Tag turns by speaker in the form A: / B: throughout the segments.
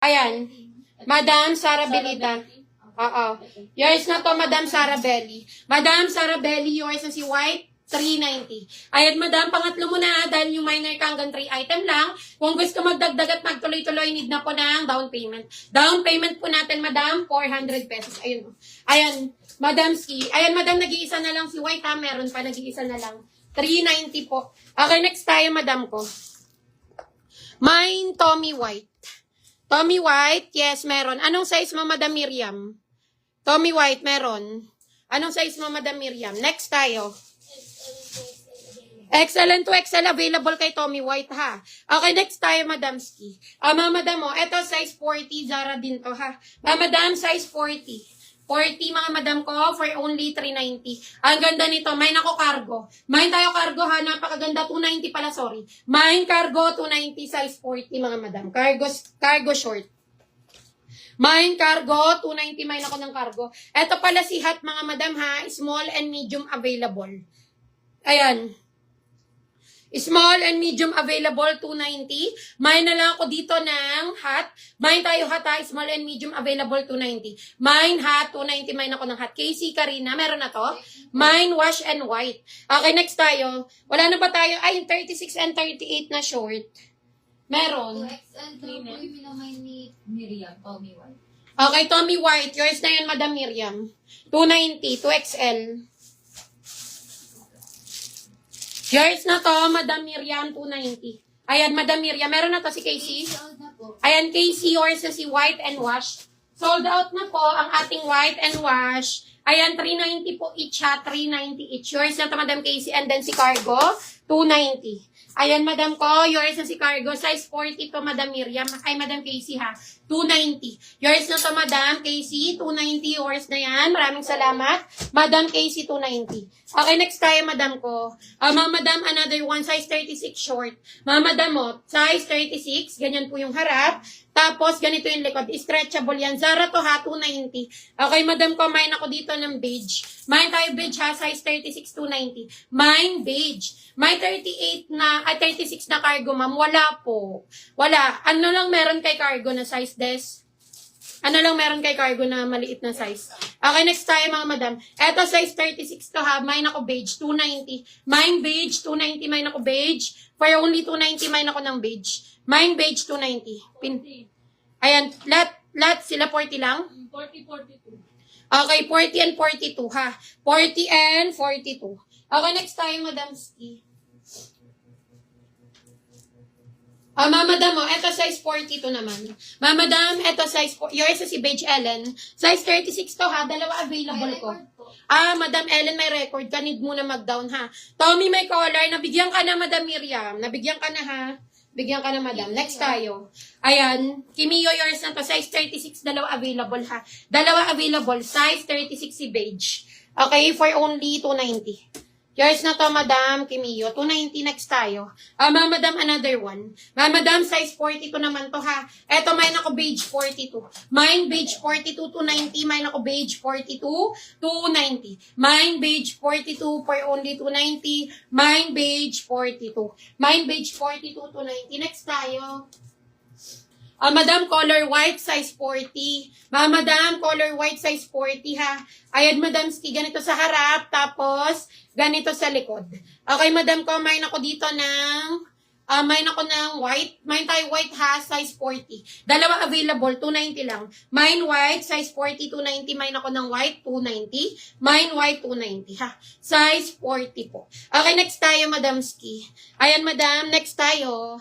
A: Ayan. Madam Sara Belita. Oo. Yours na to, Madam Sara Belly. Madam Sara Belly, yours na si White, 390. Ayan, Madam, pangatlo mo na, dahil yung minor ka hanggang 3 item lang. Kung gusto magdagdag at magtuloy-tuloy, need na po ng down payment. Down payment po natin, Madam, 400 pesos. Ayun. Ayan, Madam Ski. Ayan, Madam, nag-iisa na lang si White, ha? Meron pa, nag-iisa na lang. 390 po. Okay, next tayo, Madam ko. Mine, Tommy White. Tommy White, yes, meron. Anong size mo, Madam Miriam? Tommy White, meron. Anong size mo, Madam Miriam? Next tayo. Excellent to XL available kay Tommy White, ha? Okay, next tayo, Madam Ski. Madam mo, eto size 40, Zara din to, ha? Madam, size 40. 40, mga madam ko, for only 390. Ang ganda nito, mine ako cargo. Mine tayo cargo, ha? Napakaganda, 290 pala, sorry. Mine cargo, 290, size 40, mga madam. Cargo short. Mine cargo, 290, mine ako ng cargo. Ito pala si hat, mga madam, ha? Small and medium available. Ayan. Small and medium available, 290. Mine na lang ako dito ng hat. Mine tayo hat, ha? Small and medium available, 290. Mine hat, 290. Mine ako ng hat. Casey Karina, meron na to? Mine wash and white. Okay, next tayo. Wala na ba tayo? Ay, 36 and 38 na short. Meron.
B: 2XL daw po yung minamay ni Miriam, Tommy White.
A: Okay, Tommy White. Yours na yun, Madam Miriam. 290, 2XL. Yours na to, Madam Miriam, 290. Ayan, Madam Miriam. Meron na to si Casey.
B: Sold na po.
A: Ayan, Casey, yours na si White and Wash. Sold out na po ang ating White and Wash. Ayan, 390 po each, ha. 390 each. Yours na to, Madam Casey. And then si Cargo, 290. Ayan, Madam ko, yours na si Cargo. Size 40 to, Madam Miriam. Ay, Madam Casey, ha. 290. Yours na to, Madam Casey. 290, yours na yan. Maraming salamat. Madam Casey, 290. Okay, next tayo, Madam ko. Madam, another one, size 36 short. Madam mo, size 36. Ganyan po yung harap. Tapos, ganito yung likod. Stretchable yan. Zara to, ha, 290. Okay, Madam ko, mine ako dito ng beige. Mine tayo beige, ha, size 36, 290. Mine beige. May 38 na, 36 na cargo, ma'am. Wala po. Wala. Ano lang meron kay cargo na size des? Ano lang meron kay cargo na maliit na size? Okay, next tayo, mga madam. Eto, size 36 to, ha. Mine ako beige, 290. Mine beige, 290. Mine ako beige. For only 290, mine ako ng beige. Mine beige, 290. Ayan, lahat sila 40 lang?
C: 40, 42.
A: Okay, 40 and 42, ha. 40 and 42. Okay, next tayo, Madam Ski. Mamadam mo, eto size 42 naman. Mamadam, eto size 4. Yours si Beige Ellen. Size 36 to, ha. Dalawa available ko. Madam Ellen, may record ka. Need mo na mag-down, ha. Tommy, may collar. Nabigyan ka na, Madam Miriam. Nabigyan ka na, ha. Bigyan ka na, Madam. Next tayo. Ayan. Kimio, yours na to. Size 36, dalawa available, ha. Dalawa available. Size 36 si Beige. Okay, for only 290. Yours na to, Madam Kimio. 290, next tayo. Madam, another one. Madam, size 42 naman to, ha. Eto, mine ako beige 42. Mine beige 42, 290. Mine ako beige 42, 290. Mine beige 42 for only 290. Mine beige 42. Mine beige 42, 290. Next tayo. Madam, color white, size 40. Madam, color white, size 40, ha. Ayan, Madam Ski, ganito sa harap, tapos ganito sa likod. Okay, Madam ko, mine ako dito ng, mine ako ng white. Mine tayo white, ha, size 40. Dalawa available, 290 lang. Mine white, size 40, 290. Mine ako ng white, 290. Mine white, 290, ha. Size 40 po. Okay, next tayo, Madam Ski. Ayan, Madam, next tayo.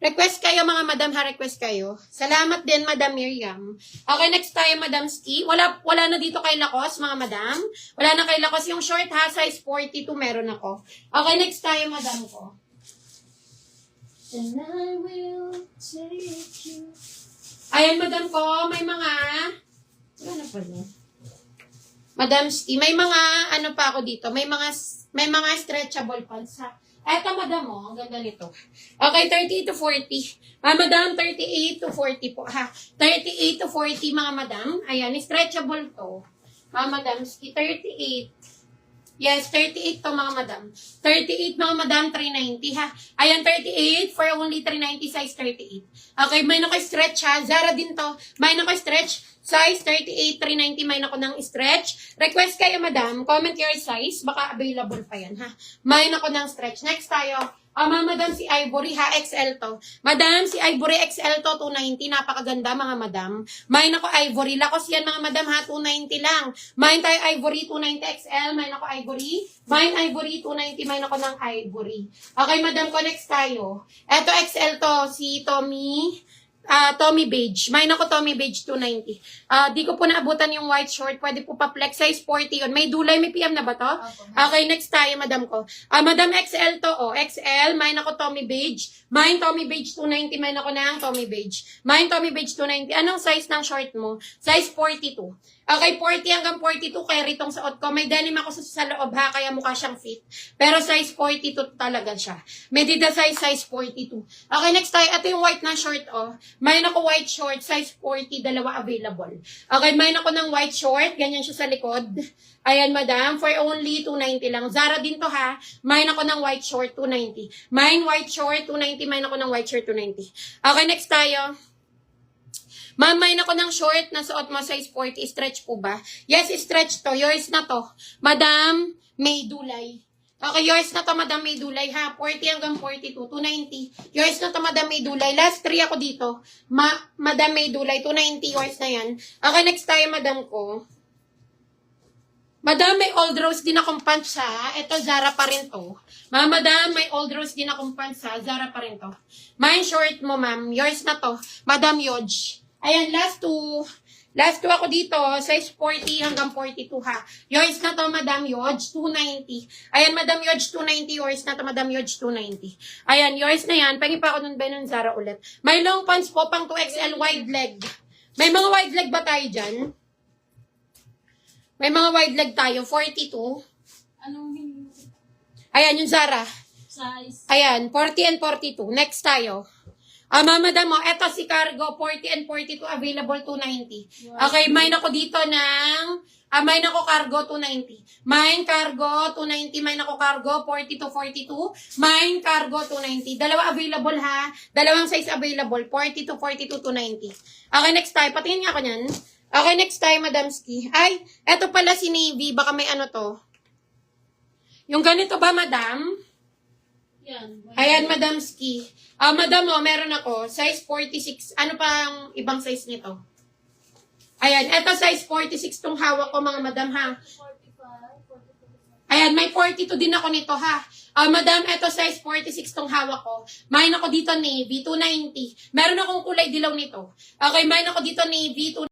A: Request kayo, mga madam, ha, request kayo. Salamat din, Madam Miriam. Okay, next tayo, Madam Ski. Wala na dito kay Lacoste, mga madam. Wala na kay Lacoste. Yung short, ha, size 42, meron ako. Okay, next tayo, madam ko. And I will take you. Ayan, madam ko, may mga, wala na pala. Madam Ski, may mga, ano pa ako dito, may mga stretchable pants, ha. Eto, madam, oh, ang ganda nito. Okay, 38 to 40. Madam, 38 to 40 po, ha. 38 to 40, mga madam. Ayan, stretchable to. Madam, 38. Yes, 38 to mga madam. 38 mga madam, 390 ha. Ayan, 38 for only 390 size 38. Okay, may nako stretch ha. Zara din to. May nako stretch. Size 38, 390. May nako ng stretch. Request kayo madam. Comment your size. Baka available pa yan ha. May nako ng stretch. Next tayo. Madam, si Ivory ha, XL to. Madam, si Ivory XL to, 290. Napakaganda mga madam. May nako Ivory. Lakos yan mga madam ha, 290 lang. May tayo Ivory, 290 XL. May nako Ivory. May Ivory, 290. May nako ng Ivory. Okay madam, connect tayo. Eto XL to, si Tommy Beige. May nako Tommy Beige, 290. Di ko po naabutan yung white short. Pwede po pa flex. Size 40 yun. May dulay, may PM na ba to? Okay, next tayo, madam ko. Madam XL to, XL. May nako Tommy Beige. May Tommy Beige, 290. May nako ng Tommy Beige. May Tommy Beige, 290. Anong size ng short mo? Size 42. Okay, 40 hanggang 42. Kaya ritong suot ko. May denim ako sa loob ha, kaya mukha siyang fit. Pero size 42 talaga siya. Medida size 42. Okay, next tayo. Ito yung white na short, oh. May nako white short, size 40, dalawa available. Okay, may nako ng white short, ganyan siya sa likod. Ayan, madam, for only 290 lang. Zara din to ha. May nako ng white short, 290. May white short, 290. May nako ng white short, 290. Okay, next tayo. Ma'am, may nako ng short na suot mo size 40. Stretch po ba? Yes, stretch to. Yours na to. Madam, may dulay. Okay, yours na to, madam, may dulay ha. 40 hanggang 42. 290. Yours na to, madam, may dulay. Last 3 ako dito. Madam, may dulay. 290. Yours na yan. Okay, next tayo, madam ko. Madam, may old rose din akong pants ha. Ito, Zara pa rin to. Madam, may old rose din akong pants ha. Zara pa rin to. May short mo, ma'am. Yours na to. Madam, Yodge. Ayan, last two. Last two ako dito. Size 40 hanggang 42 ha. Yours na to, Madam Yodge. 290. Ayan, Madam Yodge, 290. Yours na to, Madam Yodge, 290. Ayan, yours na yan. Pengi pa ako nun ba nun, Zara ulit. May long pants po, pang 2XL wide leg. May mga wide leg ba tayo dyan? May mga wide leg tayo. 42.
B: Anong
A: Ayan, yung Zara.
B: size?
A: Ayan, 40 and 42. Next tayo. Madam mo, eto si Cargo, 40 and 42, available 290. Okay, may nako dito ng, may nako Cargo, 290. May Cargo, 290. May nako Cargo, 40 to 42. May Cargo, 290. Dalawa available ha. Dalawang size available, 40 to 42, 290. Okay, next tayo. Patingin nga ako nyan. Okay, next tayo, Madam Ski. Ay, eto pala si Navy. Baka may ano to. Yung ganito ba, Madam?
B: Yan.
A: Ayan, Madam Ski. Madam, meron ako. Size 46. Ano pa ang ibang size nito? Ayan, eto size 46 tong hawak ko, mga madam, ha?
B: 45, 45.
A: Ayan, may 42 din ako nito, ha? Madam, eto size 46 tong hawak ko. Main ako dito navy, 290. Meron akong kulay dilaw nito. Okay, main ako dito navy, 290.